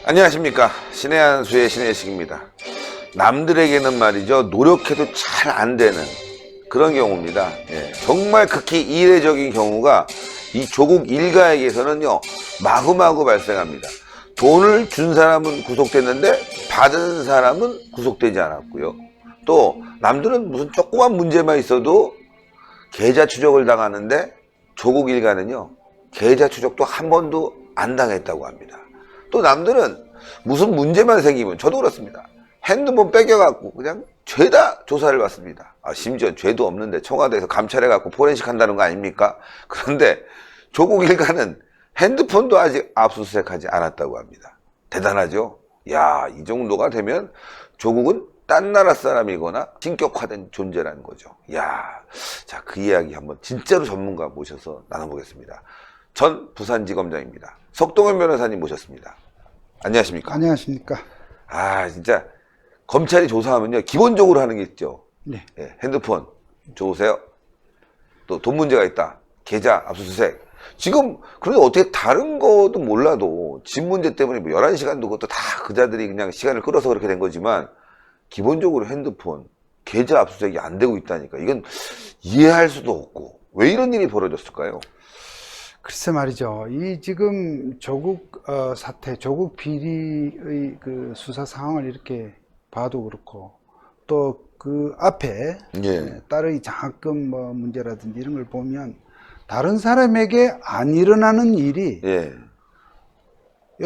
안녕하십니까. 신의 한 수의 신의 식입니다. 남들에게는 말이죠, 노력해도 잘 안 되는 그런 경우입니다. 정말 극히 이례적인 경우가 이 조국 일가에게서는요 마구마구 발생합니다. 돈을 준 사람은 구속됐는데 받은 사람은 구속되지 않았고요. 또 남들은 무슨 조그만 문제만 있어도 계좌 추적을 당하는데 조국 일가는요 계좌 추적도 한 번도 안 당했다고 합니다. 또 남들은 무슨 문제만 생기면, 저도 그렇습니다, 핸드폰 뺏겨갖고 그냥 죄다 조사를 받습니다. 심지어 죄도 없는데 청와대에서 감찰해갖고 포렌식 한다는 거 아닙니까? 그런데 조국 일가는 핸드폰도 아직 압수수색하지 않았다고 합니다. 대단하죠? 야, 이 정도가 되면 조국은 딴 나라 사람이거나 신격화된 존재라는 거죠. 야, 자, 그 이야기 한번 진짜로 전문가 모셔서 나눠보겠습니다. 전 부산지검장입니다. 석동현 변호사님 모셨습니다. 안녕하십니까? 안녕하십니까? 진짜 검찰이 조사하면요 기본적으로 하는 게 있죠. 네. 핸드폰 줘보세요. 또 돈 문제가 있다, 계좌 압수수색. 지금 그런데 어떻게 다른 것도 몰라도 집 문제 때문에 뭐 11시간도 그것도 다 그자들이 그냥 시간을 끌어서 그렇게 된 거지만 기본적으로 핸드폰 계좌 압수수색이 안 되고 있다니까 이건 이해할 수도 없고, 왜 이런 일이 벌어졌을까요? 글쎄 말이죠. 이 지금 조국 사태, 조국 비리의 그 수사 상황을 이렇게 봐도 그렇고, 또 그 앞에 딸의 장학금 뭐 문제라든지 이런 걸 보면 다른 사람에게 안 일어나는 일이,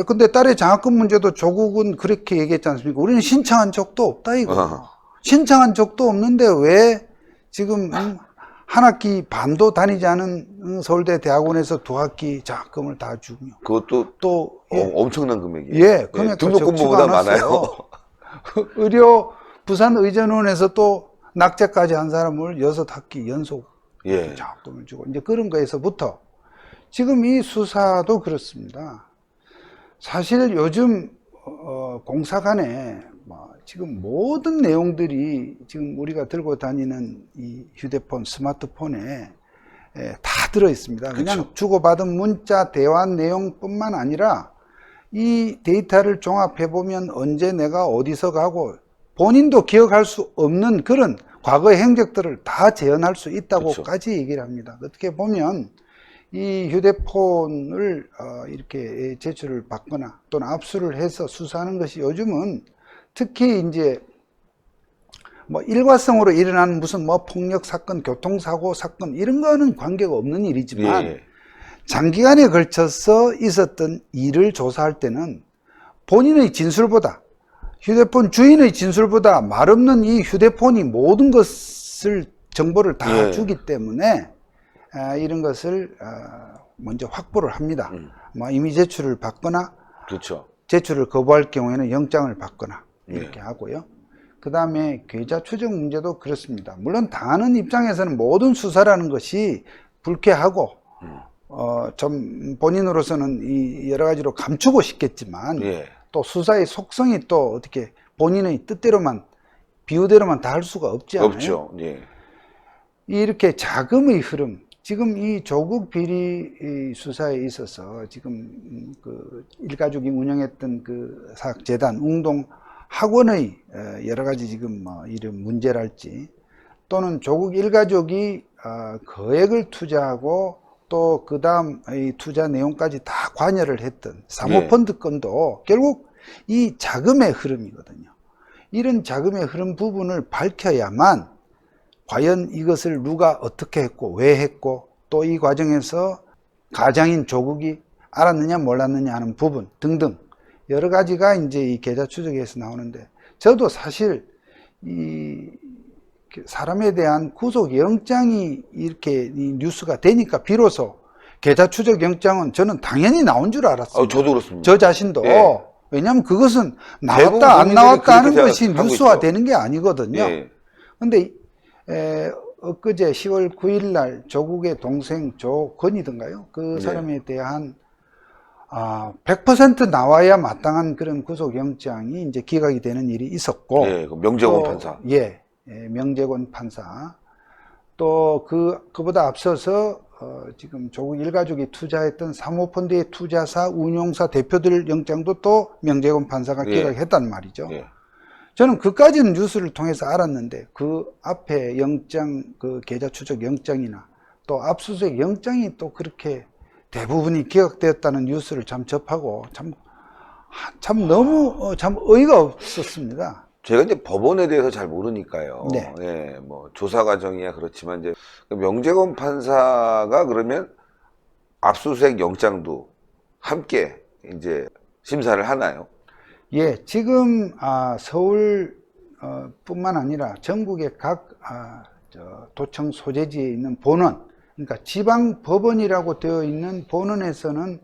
근데 딸의 장학금 문제도 조국은 그렇게 얘기했지 않습니까? 우리는 신청한 적도 없다 이거. 신청한 적도 없는데 왜 지금 한 학기 반도 다니지 않은 서울대 대학원에서 2학기 장학금을 다 주고요. 그것도 또 엄청난 금액이에요. 금액 등록금보다 많아요. 부산의전원에서 또 낙제까지 한 사람을 6학기 연속 장학금을 주고, 이제 그런 거에서부터 지금 이 수사도 그렇습니다. 사실 요즘 공사관에 지금 모든 내용들이 지금 우리가 들고 다니는 이 휴대폰, 스마트폰에 다 들어 있습니다. 그냥 주고받은 문자, 대화 내용뿐만 아니라 이 데이터를 종합해 보면 언제 내가 어디서 가고 본인도 기억할 수 없는 그런 과거의 행적들을 다 재현할 수 있다고까지 얘기를 합니다. 어떻게 보면 이 휴대폰을 이렇게 제출을 받거나 또는 압수를 해서 수사하는 것이 요즘은 특히 이제 뭐 일과성으로 일어나는 무슨 뭐 폭력 사건, 교통사고 사건 이런 거는 관계가 없는 일이지만 장기간에 걸쳐서 있었던 일을 조사할 때는 본인의 진술보다, 휴대폰 주인의 진술보다 말 없는 이 휴대폰이 모든 것을 정보를 다 주기 때문에 이런 것을 먼저 확보를 합니다. 임의 제출을 받거나 제출을 거부할 경우에는 영장을 받거나 이렇게 하고요. 그 다음에 계좌 추적 문제도 그렇습니다. 물론 당하는 입장에서는 모든 수사라는 것이 불쾌하고 좀 본인으로서는 이 여러 가지로 감추고 싶겠지만 또 수사의 속성이 또 어떻게 본인의 뜻대로만, 비유대로만 다 할 수가 없지 않아요? 없죠. 이렇게 자금의 흐름, 지금 이 조국 비리 수사에 있어서 지금 그 일가족이 운영했던 그 사학재단, 웅동 학원의 여러 가지 지금 이런 문제랄지, 또는 조국 일가족이 거액을 투자하고 또 그 다음 이 투자 내용까지 다 관여를 했던 사모펀드 건도 결국 이 자금의 흐름이거든요. 이런 자금의 흐름 부분을 밝혀야만 과연 이것을 누가 어떻게 했고 왜 했고 또 이 과정에서 가장인 조국이 알았느냐 몰랐느냐 하는 부분 등등 여러 가지가 이제 이 계좌 추적에서 나오는데, 저도 사실 이 사람에 대한 구속영장이 이렇게 이 뉴스가 되니까 비로소 계좌 추적 영장은 저는 당연히 나온 줄 알았어요. 저도 그렇습니다. 저 자신도. 왜냐하면 그것은 나왔다 안 나왔다 하는 것이 뉴스화 되는 게 아니거든요. 근데 엊그제 10월 9일 날 조국의 동생 조건이던가요? 그 사람에 대한 100% 나와야 마땅한 그런 구속영장이 이제 기각이 되는 일이 있었고, 명재권 판사. 명재권 판사. 또 그보다 앞서서 지금 조국 일가족이 투자했던 사모펀드의 투자사, 운용사 대표들 영장도 또 명재건 판사가 예. 기각했단 말이죠. 예. 저는 그까지는 뉴스를 통해서 알았는데 그 앞에 영장, 그 계좌 추적 영장이나 또 압수수색 영장이 또 그렇게 대부분이 기각되었다는 뉴스를 참 접하고 참 너무 참 어이가 없었습니다. 제가 이제 법원에 대해서 잘 모르니까요. 네. 예, 뭐 조사 과정이야 그렇지만 이제 명재건 판사가 그러면 압수수색 영장도 함께 이제 심사를 하나요? 예, 지금 서울 뿐만 아니라 전국의 각 도청 소재지에 있는 본원, 그러니까 지방 법원이라고 되어 있는 본원에서는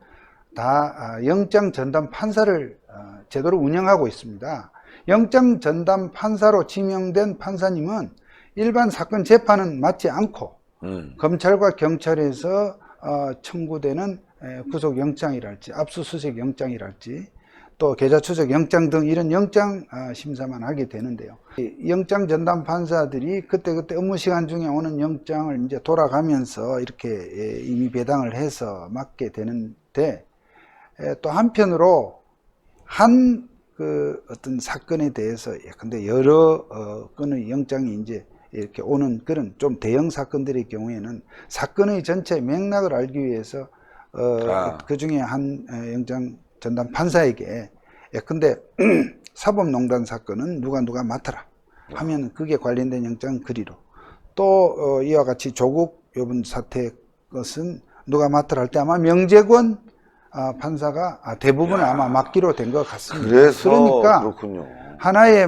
다 영장 전담 판사를 제도로 운영하고 있습니다. 영장 전담 판사로 지명된 판사님은 일반 사건 재판은 맡지 않고 검찰과 경찰에서 청구되는 구속영장이랄지 압수수색 영장이랄지 또 계좌 추적 영장 등 이런 영장 심사만 하게 되는데요. 영장 전담 판사들이 그때그때 업무 시간 중에 오는 영장을 이제 돌아가면서 이렇게 임의 배당을 해서 맡게 되는데, 또 한편으로 그 어떤 사건에 대해서 근데 여러 건의 영장이 이제 이렇게 오는 그런 좀 대형 사건들의 경우에는 사건의 전체 맥락을 알기 위해서 그 중에 한 영장 전담 판사에게 근데 사법농단 사건은 누가 맡아라 하면 그게 관련된 영장 그리로, 또 이와 같이 조국 요번 사태 것은 누가 맡으라 할 때 아마 명재권 판사가 대부분 아마 맡기로 된 것 같습니다. 그래서 그러니까 그렇군요. 하나의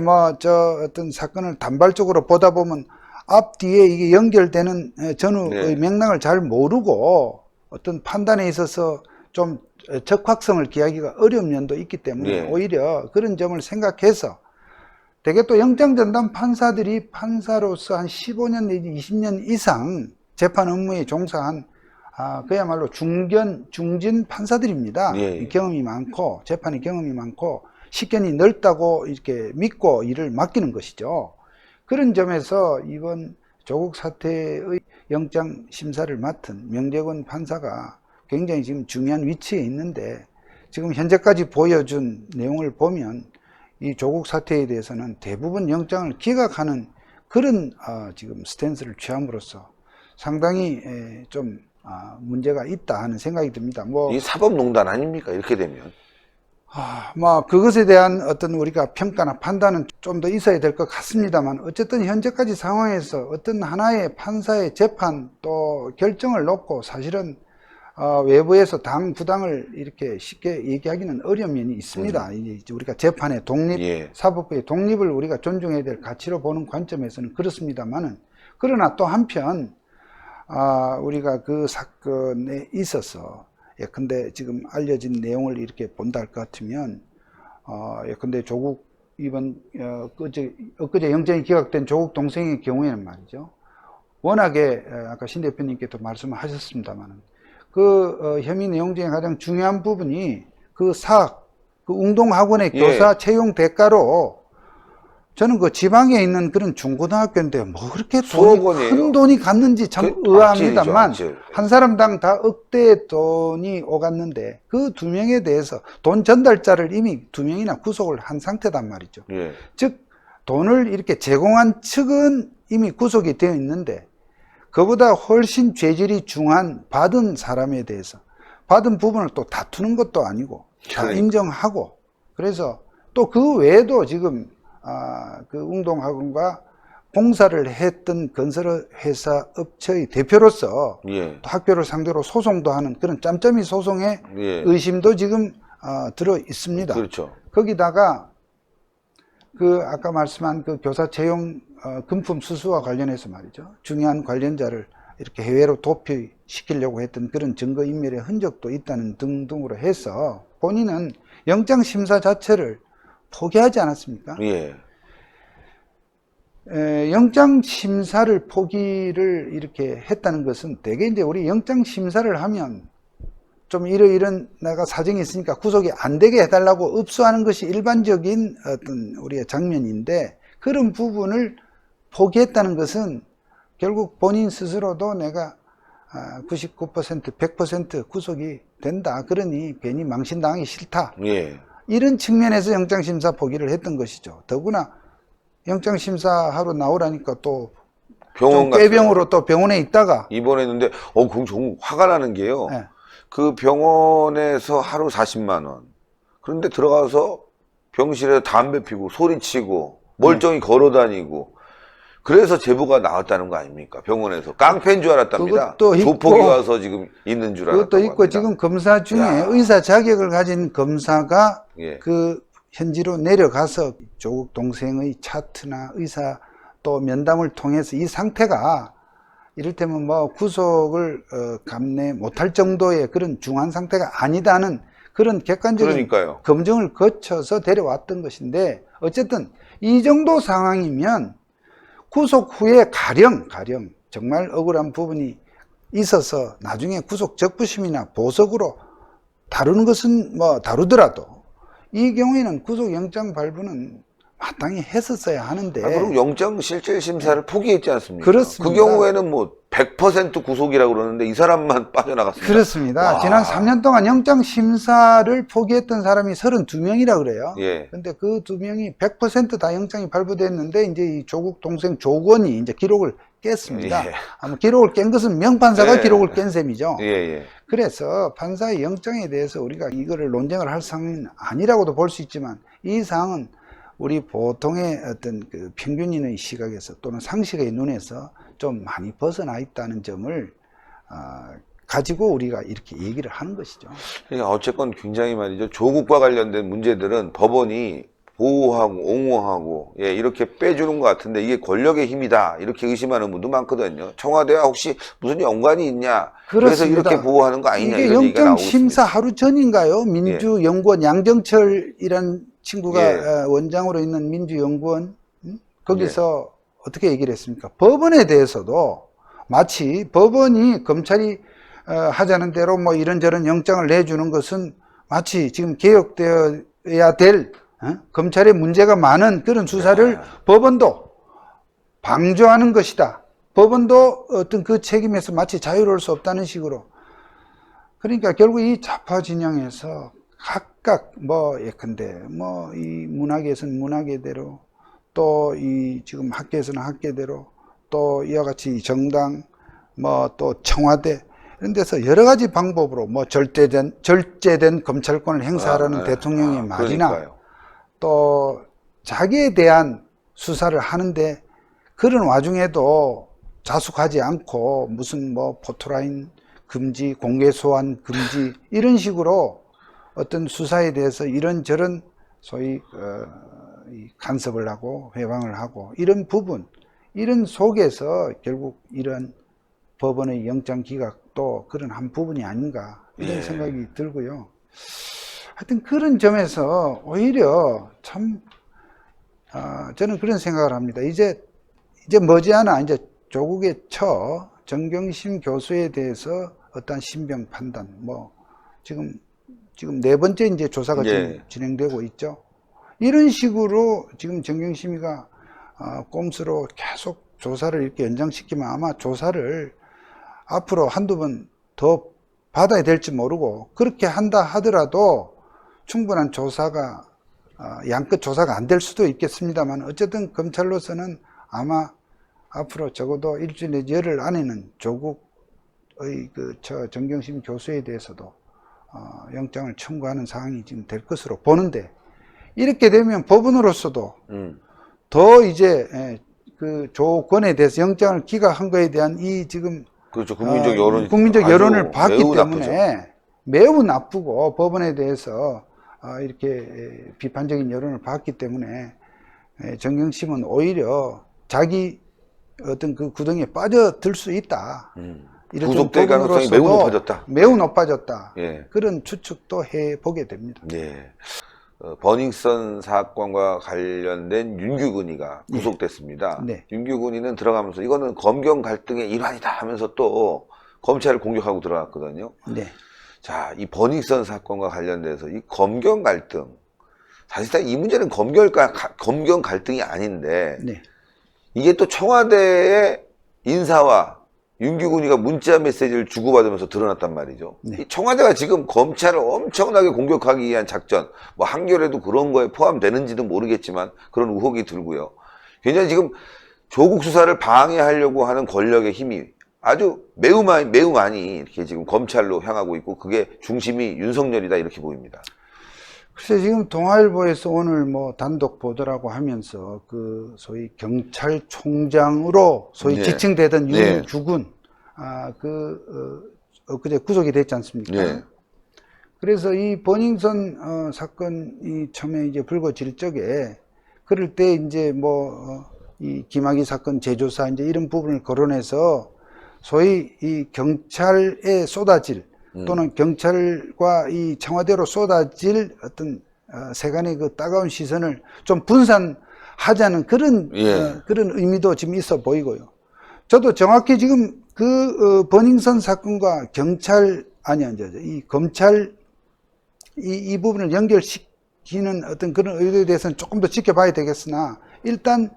어떤 사건을 단발적으로 보다 보면 앞뒤에 이게 연결되는 전후의 맥락을 잘 모르고 어떤 판단에 있어서 좀 적확성을 기하기가 어려운 면도 있기 때문에 오히려 그런 점을 생각해서 대개 또 영장전담 판사들이 판사로서 한 15년 내지 20년 이상 재판 업무에 종사한 그야말로 중진 판사들입니다. 경험이 많고 재판의 경험이 많고 식견이 넓다고 이렇게 믿고 일을 맡기는 것이죠. 그런 점에서 이번 조국 사태의 영장 심사를 맡은 명재권 판사가 굉장히 지금 중요한 위치에 있는데, 지금 현재까지 보여준 내용을 보면 이 조국 사태에 대해서는 대부분 영장을 기각하는 그런 지금 스탠스를 취함으로써 상당히 좀 문제가 있다 하는 생각이 듭니다. 이 사법농단 아닙니까? 이렇게 되면. 그것에 대한 어떤 우리가 평가나 판단은 좀 더 있어야 될 것 같습니다만, 어쨌든 현재까지 상황에서 어떤 하나의 판사의 재판 또 결정을 놓고 사실은 외부에서 당, 부당을 이렇게 쉽게 얘기하기는 어려운 면이 있습니다. 이제 우리가 재판의 독립, 사법부의 독립을 우리가 존중해야 될 가치로 보는 관점에서는 그렇습니다만은, 그러나 또 한편, 우리가 그 사건에 있어서 예컨대 지금 알려진 내용을 이렇게 본다 할 것 같으면, 예컨대 조국 엊그제 영장이 기각된 조국 동생의 경우에는 말이죠. 워낙에 아까 신 대표님께도 말씀하셨습니다만은 그 혐의 내용 중에 가장 중요한 부분이 그 웅동학원의 교사 채용 대가로 저는 그 지방에 있는 그런 중고등학교인데 뭐 그렇게 큰 돈이 갔는지 참 의아합니다만 한 사람당 다 억대의 돈이 오갔는데 그 2명에 대해서 돈 전달자를 이미 2명이나 구속을 한 상태단 말이죠. 즉 돈을 이렇게 제공한 측은 이미 구속이 되어 있는데 그보다 훨씬 죄질이 중한 받은 사람에 대해서 받은 부분을 또 다투는 것도 아니고 다 인정하고, 그래서 또 그 외에도 지금 그 웅동학원과 공사를 했던 건설회사 업체의 대표로서 또 학교를 상대로 소송도 하는 그런 짬짬이 소송의 의심도 지금 들어 있습니다. 거기다가 그 아까 말씀한 그 교사 채용 금품 수수와 관련해서 말이죠. 중요한 관련자를 이렇게 해외로 도피시키려고 했던 그런 증거인멸의 흔적도 있다는 등등으로 해서 본인은 영장심사 자체를 포기하지 않았습니까? 영장심사를 포기를 이렇게 했다는 것은 대개 이제 우리 영장심사를 하면 좀 이런 내가 사정이 있으니까 구속이 안 되게 해달라고 읍수하는 것이 일반적인 어떤 우리의 장면인데, 그런 부분을 포기했다는 것은 결국 본인 스스로도 내가 99%, 100% 구속이 된다. 그러니 괜히 망신당하기 싫다. 예. 이런 측면에서 영장심사 포기를 했던 것이죠. 더구나 영장심사하러 나오라니까 또 병원 꾀병으로 또 병원에 있다가 입원했는데, 그럼 좀 화가 나는 게요. 네. 그 병원에서 하루 40만 원. 그런데 들어가서 병실에 담배 피고 소리치고 멀쩡히 걸어 다니고 그래서 제보가 나왔다는 거 아닙니까? 병원에서 깡패인 줄 알았답니다. 그것도 있고, 조폭이 와서 지금 있는 줄 알았다고 그것도 있고 합니다. 지금 검사 중에 야. 의사 자격을 가진 검사가 예. 그 현지로 내려가서 조국 동생의 차트나 의사 또 면담을 통해서 이 상태가 이를테면 뭐 구속을 감내 못할 정도의 그런 중한 상태가 아니다는 그런 객관적인 그러니까요. 검증을 거쳐서 데려왔던 것인데 어쨌든 이 정도 상황이면 구속 후에 가령 정말 억울한 부분이 있어서 나중에 구속 적부심이나 보석으로 다루는 것은 뭐 다루더라도 이 경우에는 구속영장 발부는 마땅히 했었어야 하는데. 그리고 영장 실질 심사를 포기했지 않습니까? 그렇습니다. 그 경우에는 뭐 100% 구속이라고 그러는데 이 사람만 빠져나갔습니다. 그렇습니다. 와. 지난 3년 동안 영장 심사를 포기했던 사람이 32명이라 그래요. 예. 근데 그 2명이 100% 다 영장이 발부됐는데 이제 이 조국 동생 조건이 이제 기록을 깼습니다. 예. 아마 기록을 깬 것은 명판사가 예. 기록을 깬 셈이죠. 예. 그래서 판사의 영장에 대해서 우리가 이거를 논쟁을 할 상황은 아니라고도 볼 수 있지만 이 사항은 우리 보통의 어떤 그 평균인의 시각에서 또는 상식의 눈에서 좀 많이 벗어나 있다는 점을 가지고 우리가 이렇게 얘기를 하는 것이죠. 그러니까 어쨌건 굉장히 말이죠. 조국과 관련된 문제들은 법원이 보호하고 옹호하고 이렇게 빼주는 것 같은데 이게 권력의 힘이다 이렇게 의심하는 분도 많거든요. 청와대와 혹시 무슨 연관이 있냐 그래서 그렇습니다. 이렇게 보호하는 거 아니냐 이게 이런 얘기가 영장 나오고 심사 있습니다. 하루 전인가요? 민주연구원 양정철이란 친구가 예. 원장으로 있는 민주연구원 거기서 어떻게 얘기를 했습니까? 법원에 대해서도 마치 법원이 검찰이 하자는 대로 뭐 이런저런 영장을 내주는 것은 마치 지금 개혁되어야 될 검찰의 문제가 많은 그런 수사를 법원도 방조하는 것이다. 법원도 어떤 그 책임에서 마치 자유로울 수 없다는 식으로. 그러니까 결국 이 좌파 진영에서 각각 뭐 예컨대 뭐 이 문학에서는 문학의대로 또 이 지금 학계에서는 학계대로 또 이와 같이 정당 뭐 또 청와대 이런 데서 여러 가지 방법으로 뭐 절제된 검찰권을 행사하라는 대통령의 말이나 그러니까요. 또 자기에 대한 수사를 하는데 그런 와중에도 자숙하지 않고 무슨 뭐 포토라인 금지, 공개 소환 금지 이런 식으로 어떤 수사에 대해서 이런저런 소위 간섭을 하고 회방을 하고 이런 부분 이런 속에서 결국 이런 법원의 영장 기각도 그런 한 부분이 아닌가 이런 생각이 들고요. 하여튼 그런 점에서 오히려 참 저는 그런 생각을 합니다. 이제 머지않아 이제 조국의 처 정경심 교수에 대해서 어떤 신병 판단 뭐 지금 네 번째 이제 조사가 지금 진행되고 있죠. 이런 식으로 지금 정경심이가 꼼수로 계속 조사를 이렇게 연장시키면 아마 조사를 앞으로 한두 번 더 받아야 될지 모르고 그렇게 한다 하더라도 충분한 조사가 양끝 조사가 안 될 수도 있겠습니다만 어쨌든 검찰로서는 아마 앞으로 적어도 일주일 내지 열흘 안에는 조국의 저 정경심 교수에 대해서도 영장을 청구하는 상황이 지금 될 것으로 보는데 이렇게 되면 법원으로서도 더 이제 그 조건에 대해서 영장을 기각한 거에 대한 이 지금 그렇죠. 국민적 여론을 봤기 때문에 나쁘죠. 매우 나쁘고 법원에 대해서 이렇게 비판적인 여론을 봤기 때문에 정경심은 오히려 자기 어떤 그 구덩이에 빠져들 수 있다. 구속될 가능성이 매우 높아졌다. 매우 높아졌다. 예. 그런 추측도 해보게 됩니다. 네. 버닝썬 사건과 관련된 윤규근이가 구속됐습니다. 네. 윤규근이는 들어가면서 이거는 검경 갈등의 일환이다 하면서 또 검찰을 공격하고 들어갔거든요. 네. 자, 이 버닝썬 사건과 관련돼서 이 검경 갈등, 사실상 이 문제는 검경 갈등이 아닌데 네. 이게 또 청와대의 인사와 윤기군이가 문자 메시지를 주고받으면서 드러났단 말이죠. 네. 이 청와대가 지금 검찰을 엄청나게 공격하기 위한 작전, 뭐 한겨레도 그런 거에 포함되는지도 모르겠지만 그런 의혹이 들고요. 굉장히 지금 조국 수사를 방해하려고 하는 권력의 힘이 아주 매우 많이 이렇게 지금 검찰로 향하고 있고 그게 중심이 윤석열이다 이렇게 보입니다. 글쎄 지금 동아일보에서 오늘 뭐 단독 보도라고 하면서 그 소위 경찰총장으로 소위 네. 지칭되던 네. 윤규군 엊그제 구속이 됐지 않습니까? 네. 그래서 이 버닝썬 사건이 처음에 이제 불거질 적에 그럴 때 이제 이 김학의 사건 재조사 이제 이런 부분을 거론해서 소위 이 경찰에 쏟아질 또는 경찰과 이 청와대로 쏟아질 어떤 세간의 그 따가운 시선을 좀 분산하자는 그런 그런 의미도 지금 있어 보이고요. 저도 정확히 지금 버닝썬 사건과 이 검찰 이 부분을 연결시키는 어떤 그런 의도에 대해서는 조금 더 지켜봐야 되겠으나 일단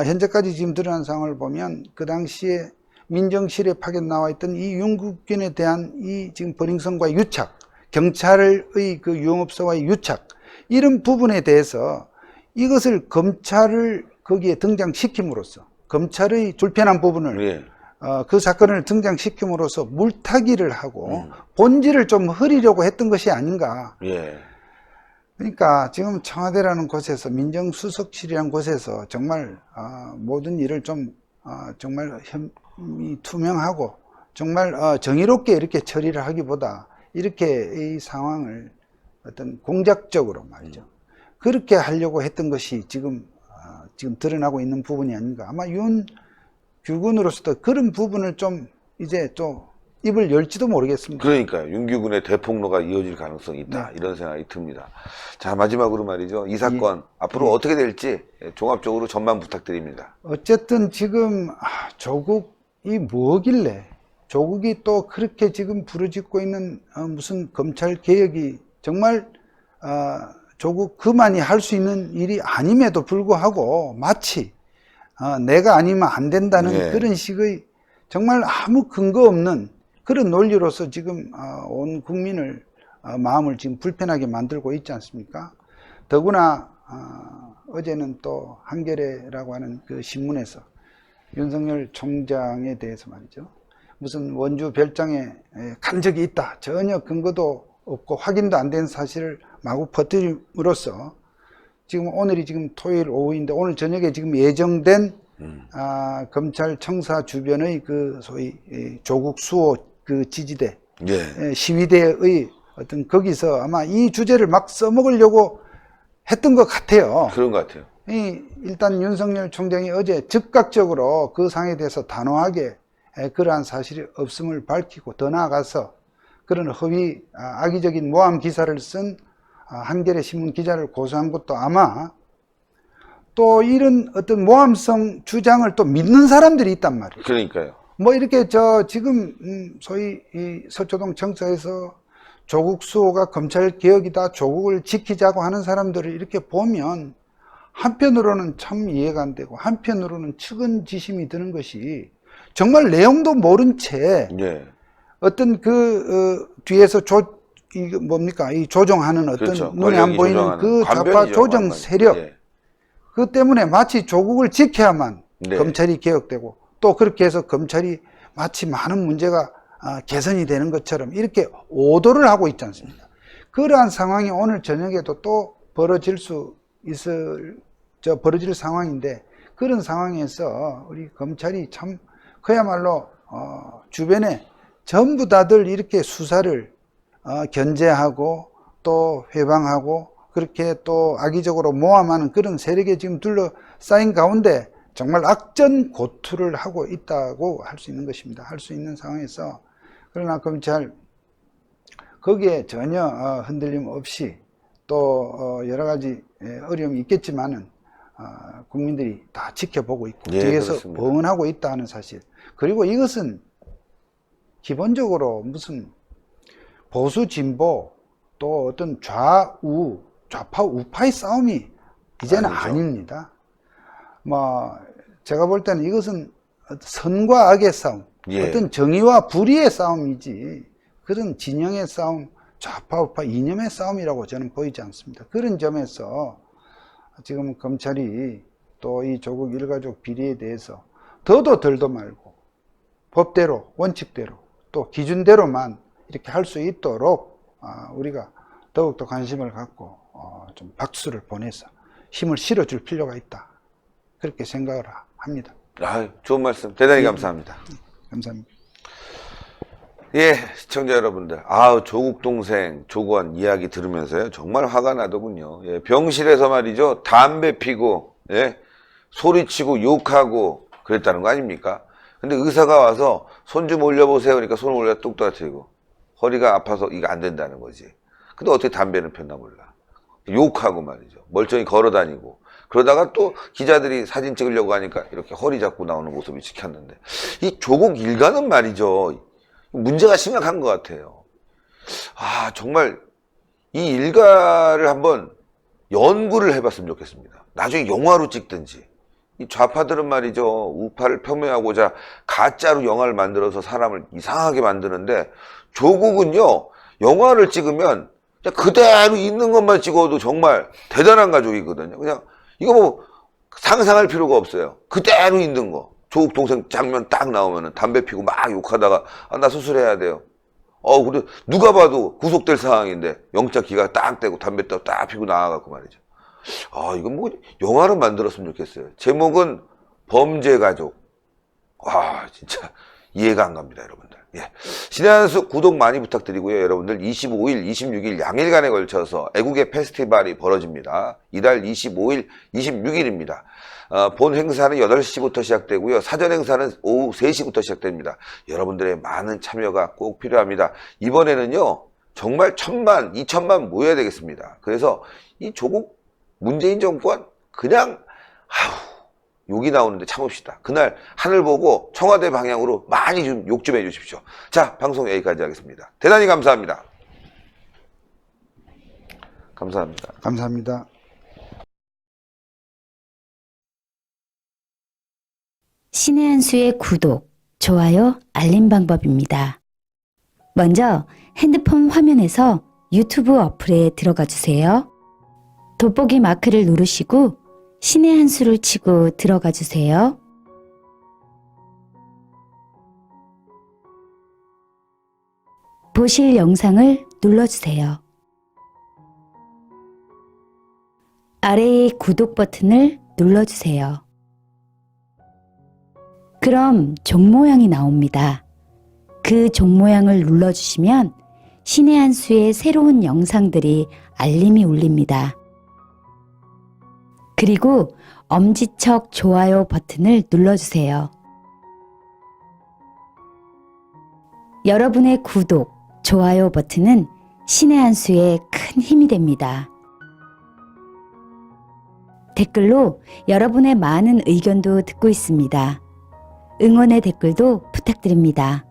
현재까지 지금 드러난 상황을 보면 그 당시에 민정실에 파견 나와 있던 이 윤국균에 대한 이 지금 버닝썬과의 유착, 경찰의 그 유흥업소와의 유착, 이런 부분에 대해서 이것을 검찰을 거기에 등장시킴으로써 검찰의 불편한 부분을 그 사건을 등장시킴으로써 물타기를 하고 본질을 좀 흐리려고 했던 것이 아닌가. 그러니까 지금 청와대라는 곳에서 민정수석실이라는 곳에서 정말 모든 일을 좀 정말 투명하고 정말 정의롭게 이렇게 처리를 하기보다 이렇게 이 상황을 어떤 공작적으로 말이죠. 그렇게 하려고 했던 것이 지금 드러나고 있는 부분이 아닌가. 아마 윤규군으로서도 그런 부분을 좀 이제 또 입을 열지도 모르겠습니다. 그러니까요. 윤규군의 대폭로가 이어질 가능성이 있다. 이런 생각이 듭니다. 자, 마지막으로 말이죠. 이 사건 앞으로 어떻게 될지 종합적으로 전망 부탁드립니다. 어쨌든 지금 조국이 뭐길래 조국이 또 그렇게 지금 부르짖고 있는 무슨 검찰 개혁이 정말 조국 그만이 할 수 있는 일이 아님에도 불구하고 마치 내가 아니면 안 된다는 그런 식의 정말 아무 근거 없는 그런 논리로서 지금 온 국민을 마음을 지금 불편하게 만들고 있지 않습니까? 더구나 어제는 또 한겨레라고 하는 그 신문에서 윤석열 총장에 대해서 말이죠. 무슨 원주 별장에 간 적이 있다. 전혀 근거도 없고 확인도 안 된 사실을 마구 퍼뜨림으로써 지금 오늘이 지금 토요일 오후인데 오늘 저녁에 지금 예정된 검찰 청사 주변의 그 소위 조국 수호 그 지지대 시위대의 어떤 거기서 아마 이 주제를 막 써먹으려고 했던 것 같아요. 그런 것 같아요. 일단 윤석열 총장이 어제 즉각적으로 그 상황에 대해서 단호하게 그러한 사실이 없음을 밝히고 더 나아가서 그런 허위 악의적인 모함 기사를 쓴 한겨레 신문 기자를 고소한 것도 아마 또 이런 어떤 모함성 주장을 또 믿는 사람들이 있단 말이에요. 그러니까요. 뭐 이렇게 지금 소위 이 서초동 청사에서 조국 수호가 검찰 개혁이다, 조국을 지키자고 하는 사람들을 이렇게 보면 한편으로는 참 이해가 안 되고 한편으로는 측은지심이 드는 것이 정말 내용도 모른 채 어떤 뒤에서 이거 뭡니까? 이 조종하는 어떤 눈에 안 보이는 그 좌파 조정 세력 그 때문에 마치 조국을 지켜야만 검찰이 개혁되고 또 그렇게 해서 검찰이 마치 많은 문제가 개선이 되는 것처럼 이렇게 오도를 하고 있지 않습니까? 그러한 상황이 오늘 저녁에도 또 벌어질 상황인데 그런 상황에서 우리 검찰이 참 그야말로 주변에 전부 다들 이렇게 수사를 견제하고 또 회방하고 그렇게 또 악의적으로 모함하는 그런 세력에 지금 둘러싸인 가운데 정말 악전고투를 하고 있다고 할 수 있는 것입니다. 할 수 있는 상황에서 그러나 검찰 거기에 전혀 흔들림 없이 또 여러 가지 어려움이 있겠지만은 국민들이 다 지켜보고 있고 뒤에서 응원하고 있다는 사실. 그리고 이것은 기본적으로 무슨 보수 진보 또 어떤 좌파 우파의 싸움이 이제는 아닙니다. 뭐 제가 볼 때는 이것은 선과 악의 싸움, 예. 어떤 정의와 불의의 싸움이지 그런 진영의 싸움, 좌파 우파 이념의 싸움이라고 저는 보이지 않습니다. 그런 점에서 지금 검찰이 또 이 조국 일가족 비리에 대해서 더도 덜도 말고 법대로 원칙대로 또 기준대로만 이렇게 할 수 있도록 우리가 더욱더 관심을 갖고 좀 박수를 보내서 힘을 실어줄 필요가 있다. 그렇게 생각을 합니다. 좋은 말씀 대단히 감사합니다. 감사합니다. 예, 시청자 여러분들. 조국 동생, 조건 이야기 들으면서요. 정말 화가 나더군요. 예, 병실에서 말이죠. 담배 피고, 예, 소리치고 욕하고 그랬다는 거 아닙니까? 근데 의사가 와서 손 좀 올려보세요. 그러니까 손을 올려 뚝 떨어뜨리고. 허리가 아파서 이거 안 된다는 거지. 근데 어떻게 담배는 폈나 몰라. 욕하고 말이죠. 멀쩡히 걸어 다니고. 그러다가 또 기자들이 사진 찍으려고 하니까 이렇게 허리 잡고 나오는 모습이 찍혔는데. 이 조국 일가는 말이죠. 문제가 심각한 것 같아요. 정말 이 일가를 한번 연구를 해봤으면 좋겠습니다. 나중에 영화로 찍든지. 이 좌파들은 말이죠. 우파를 폄훼하고자 가짜로 영화를 만들어서 사람을 이상하게 만드는데 조국은요. 영화를 찍으면 그냥 그대로 있는 것만 찍어도 정말 대단한 가족이거든요. 그냥 이거 뭐 상상할 필요가 없어요. 그대로 있는 거. 조국 동생 장면 딱 나오면은 담배 피고 막 욕하다가 나 수술해야 돼요. 그래 누가 봐도 구속될 상황인데 영장 기각 딱 떼고 담배 딱 피고 나와갖고 말이죠. 이건 뭐 영화로 만들었으면 좋겠어요. 제목은 범죄가족. 진짜 이해가 안 갑니다, 여러분들. 예. 신의 한 수 구독 많이 부탁드리고요. 여러분들 25일, 26일 양일간에 걸쳐서 애국의 페스티벌이 벌어집니다. 이달 25일, 26일입니다. 본 행사는 8시부터 시작되고요. 사전 행사는 오후 3시부터 시작됩니다. 여러분들의 많은 참여가 꼭 필요합니다. 이번에는요. 정말 1000만, 2000만 모여야 되겠습니다. 그래서 이 조국 문재인 정권 그냥 욕이 나오는데 참읍시다. 그날 하늘 보고 청와대 방향으로 많이 좀 욕 좀 해주십시오. 자, 방송 여기까지 하겠습니다. 대단히 감사합니다. 감사합니다. 감사합니다. 신의 한 수의 구독, 좋아요, 알림 방법입니다. 먼저 핸드폰 화면에서 유튜브 어플에 들어가 주세요. 돋보기 마크를 누르시고 신의 한 수를 치고 들어가 주세요. 보실 영상을 눌러주세요. 아래의 구독 버튼을 눌러주세요. 그럼 종 모양이 나옵니다. 그 종 모양을 눌러주시면 신의 한 수의 새로운 영상들이 알림이 울립니다. 그리고 엄지척 좋아요 버튼을 눌러주세요. 여러분의 구독, 좋아요 버튼은 신의 한 수에 큰 힘이 됩니다. 댓글로 여러분의 많은 의견도 듣고 있습니다. 응원의 댓글도 부탁드립니다.